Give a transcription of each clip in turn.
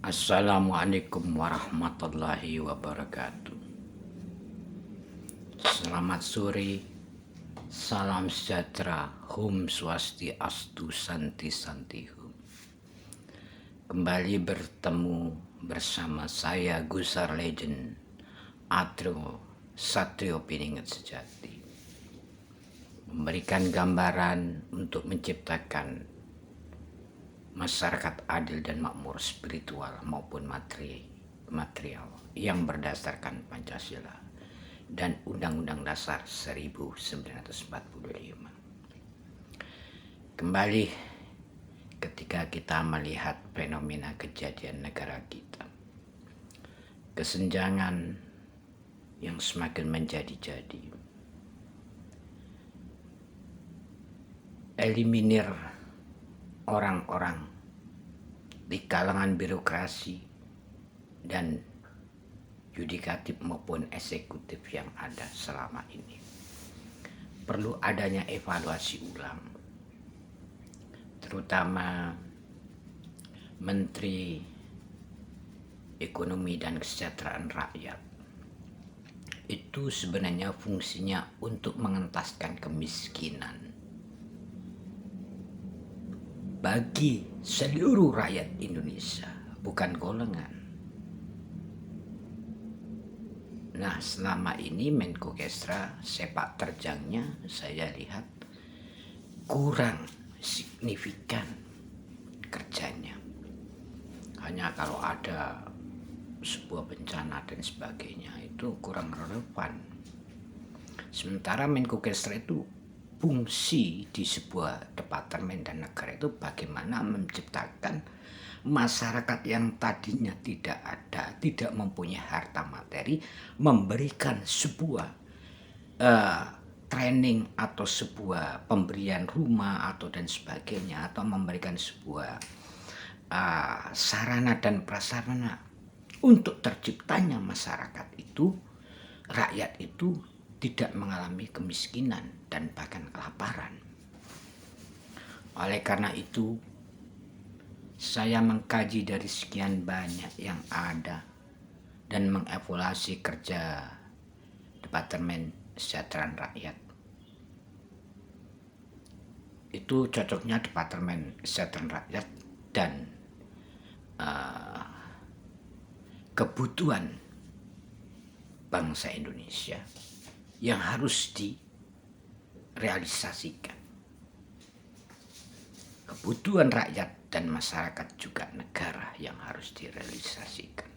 Assalamualaikum warahmatullahi wabarakatuh. Selamat sore, salam sejahtera, Hum Swastiastu Santi Santi Hum. Kembali bertemu bersama saya Gusar Legend Atro Satrio Piningat Sejati, memberikan gambaran untuk menciptakan masyarakat adil dan makmur spiritual maupun material yang berdasarkan Pancasila dan Undang-Undang Dasar 1945. Kembali ketika kita melihat fenomena kejadian negara kita, kesenjangan yang semakin menjadi-jadi, eliminir orang-orang di kalangan birokrasi dan yudikatif maupun eksekutif yang ada selama ini. Perlu adanya evaluasi ulang, terutama Menteri Ekonomi dan Kesejahteraan Rakyat. Itu sebenarnya fungsinya untuk mengentaskan kemiskinan bagi seluruh rakyat Indonesia, bukan golongan. Nah, selama ini Menko Kesra sepak terjangnya saya lihat kurang signifikan kerjanya. Hanya kalau ada sebuah bencana dan sebagainya itu kurang relevan. Sementara Menko Kesra itu fungsi di sebuah departemen dan negara itu bagaimana menciptakan masyarakat yang tadinya tidak ada, tidak mempunyai harta materi, memberikan sebuah training atau sebuah pemberian rumah atau dan sebagainya, atau memberikan sebuah sarana dan prasarana untuk terciptanya masyarakat itu, rakyat itu tidak mengalami kemiskinan dan bahkan kelaparan. Oleh karena itu, saya mengkaji dari sekian banyak yang ada dan mengevaluasi kerja Departemen Kesejahteraan Rakyat. Itu cocoknya Departemen Kesejahteraan Rakyat dan kebutuhan bangsa Indonesia yang harus direalisasikan. Kebutuhan rakyat dan masyarakat juga negara yang harus direalisasikan.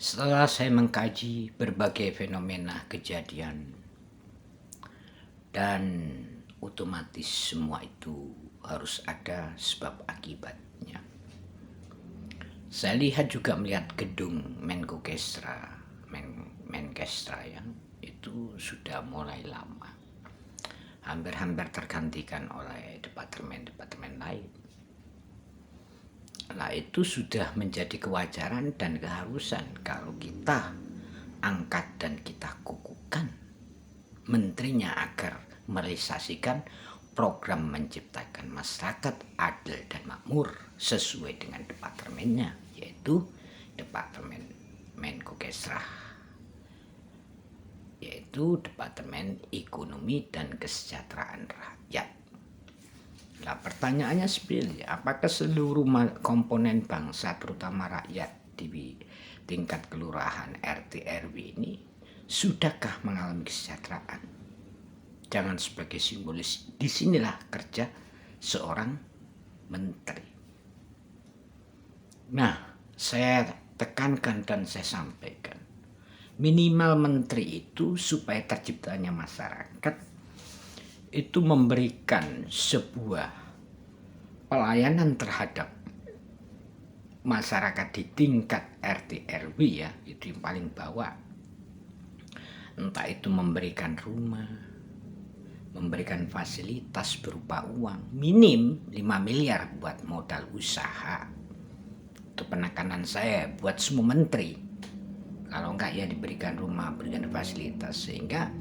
Setelah saya mengkaji berbagai fenomena kejadian dan otomatis semua itu harus ada sebab akibatnya. Saya lihat juga melihat gedung Menko Kesra, Menkesra yang itu sudah mulai lama, hampir-hampir tergantikan oleh departemen-departemen lain. Nah, itu sudah menjadi kewajaran dan keharusan kalau kita angkat dan kita kukuhkan menterinya agar merealisasikan program menciptakan masyarakat adil dan makmur sesuai dengan departemennya, yaitu Departemen Menko Kesra, yaitu Departemen Ekonomi dan Kesejahteraan Rakyat. Nah, pertanyaannya sebenarnya, apakah seluruh komponen bangsa, terutama rakyat di tingkat kelurahan, RT, RW ini sudahkah mengalami kesejahteraan? Jangan sebagai simbolis, disinilah kerja seorang menteri. Nah, saya tekankan dan saya sampaikan, minimal menteri itu supaya terciptanya masyarakat itu memberikan sebuah pelayanan terhadap masyarakat di tingkat RT RW, ya, itu yang paling bawah. Entah itu memberikan rumah, memberikan fasilitas berupa uang, minim 5 miliar buat modal usaha. Itu penekanan saya buat semua menteri. Kalau enggak ya diberikan rumah, berikan fasilitas, sehingga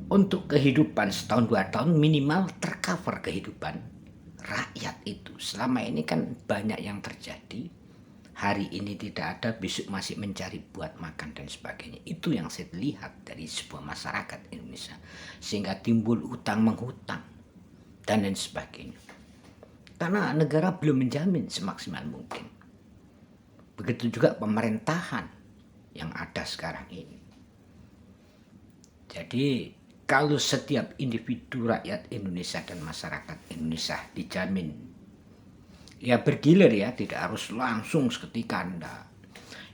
untuk kehidupan setahun 2 tahun minimal tercover kehidupan rakyat itu. Selama ini kan banyak yang terjadi. Hari ini tidak ada, besok masih mencari buat makan dan sebagainya. Itu yang saya lihat dari sebuah masyarakat Indonesia. Sehingga timbul utang menghutang dan lain sebagainya. Karena negara belum menjamin semaksimal mungkin. Begitu juga pemerintahan yang ada sekarang ini. Jadi kalau setiap individu rakyat Indonesia dan masyarakat Indonesia dijamin, ya bergilir ya, tidak harus langsung seketika Anda.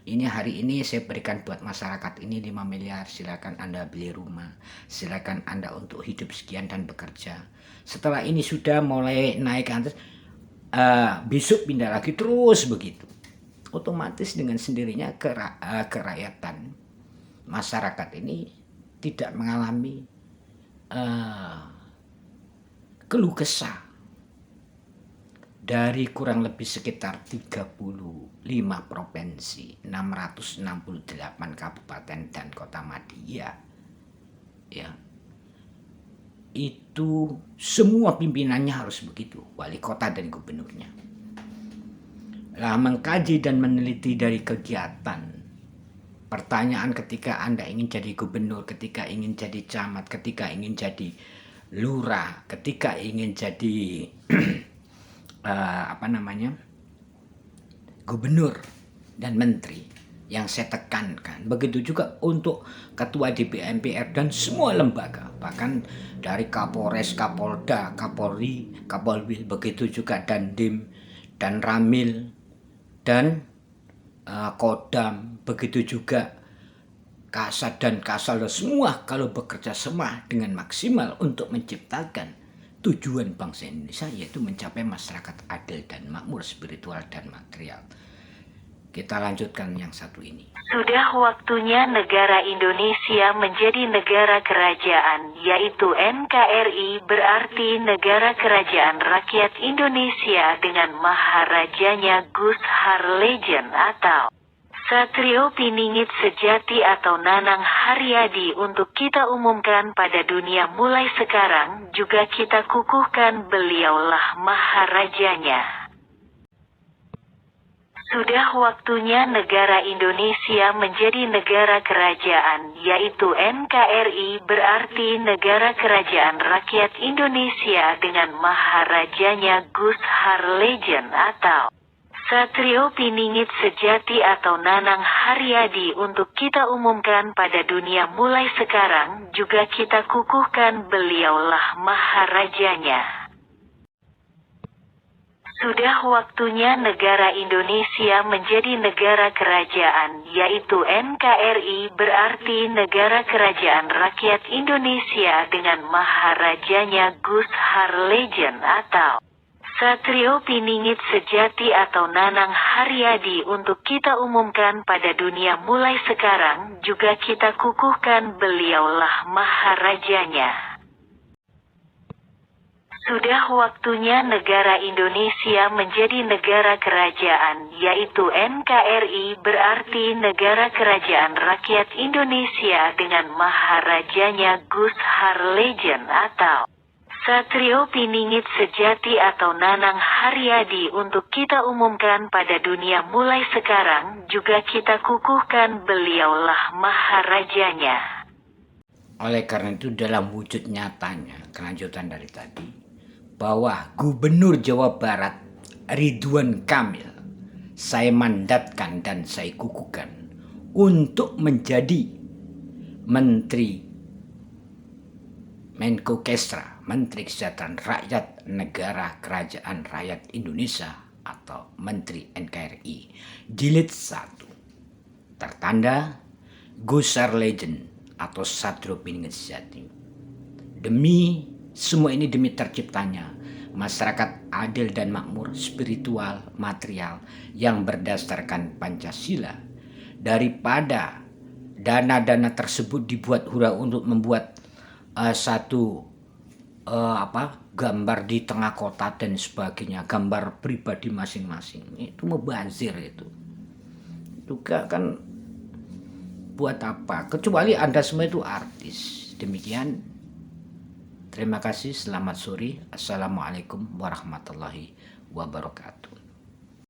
Ini hari ini saya berikan buat masyarakat ini 5 miliar, silakan Anda beli rumah, silakan Anda untuk hidup sekian dan bekerja. Setelah ini sudah mulai naik ke atas, besok pindah lagi terus begitu. Otomatis dengan sendirinya kerakyatan masyarakat ini tidak mengalami keluh kesah dari kurang lebih sekitar 35 provinsi, 668 kabupaten dan kota madya. Ya. Itu semua pimpinannya harus begitu, wali kota dan gubernurnya. Lah mengkaji dan meneliti dari kegiatan, pertanyaan ketika Anda ingin jadi gubernur, ketika ingin jadi camat, ketika ingin jadi lurah, ketika ingin jadi gubernur dan menteri, yang saya tekankan. Begitu juga untuk ketua DPR, MPR dan semua lembaga, bahkan dari Kapolres, Kapolda, Kapolri, Kapolwi, begitu juga Dandim dan Ramil dan Kodam, begitu juga Kasat dan Kasal, semua kalau bekerja sama dengan maksimal untuk menciptakan tujuan bangsa Indonesia, yaitu mencapai masyarakat adil dan makmur spiritual dan material. Kita lanjutkan yang satu ini. Sudah waktunya negara Indonesia menjadi negara kerajaan, yaitu NKRI, berarti Negara Kerajaan Rakyat Indonesia dengan Maharajanya Gus Harlejen atau Satrio Piningit Sejati atau Nanang Haryadi untuk kita umumkan pada dunia mulai sekarang, juga kita kukuhkan beliaulah Maharajanya. Sudah waktunya negara Indonesia menjadi negara kerajaan, yaitu NKRI, berarti Negara Kerajaan Rakyat Indonesia dengan Maharajanya Gus Harlejen atau Satrio Piningit Sejati atau Nanang Haryadi untuk kita umumkan pada dunia mulai sekarang, juga kita kukuhkan beliaulah Maharajanya. Sudah waktunya negara Indonesia menjadi negara kerajaan, yaitu NKRI, berarti Negara Kerajaan Rakyat Indonesia dengan Maharajanya Gus Harlejen atau Satrio Piningit Sejati atau Nanang Haryadi untuk kita umumkan pada dunia mulai sekarang, juga kita kukuhkan beliaulah Maharajanya. Sudah waktunya negara Indonesia menjadi negara kerajaan, yaitu NKRI, berarti Negara Kerajaan Rakyat Indonesia dengan Maharajanya Gus Harlejen atau Satrio Piningit Sejati atau Nanang Haryadi untuk kita umumkan pada dunia mulai sekarang, juga kita kukuhkan beliaulah Maharajanya. Oleh karena itu dalam wujud nyatanya, kelanjutan dari tadi, bahwa Gubernur Jawa Barat Ridwan Kamil saya mandatkan dan saya kukuhkan untuk menjadi Menteri Menko Kesra, Menteri Kesejahteraan Rakyat Negara Kerajaan Rakyat Indonesia atau Menteri NKRI, jilid 1, tertanda Gus Harlejen atau Satrio Piningit Sejati. Semua ini demi terciptanya masyarakat adil dan makmur spiritual material yang berdasarkan Pancasila, daripada dana-dana tersebut dibuat hura untuk membuat gambar di tengah kota dan sebagainya, gambar pribadi masing-masing. Itu mubazir itu. Juga kan buat apa? Kecuali Anda semua itu artis. Demikian. Terima kasih, selamat sore. Assalamualaikum warahmatullahi wabarakatuh.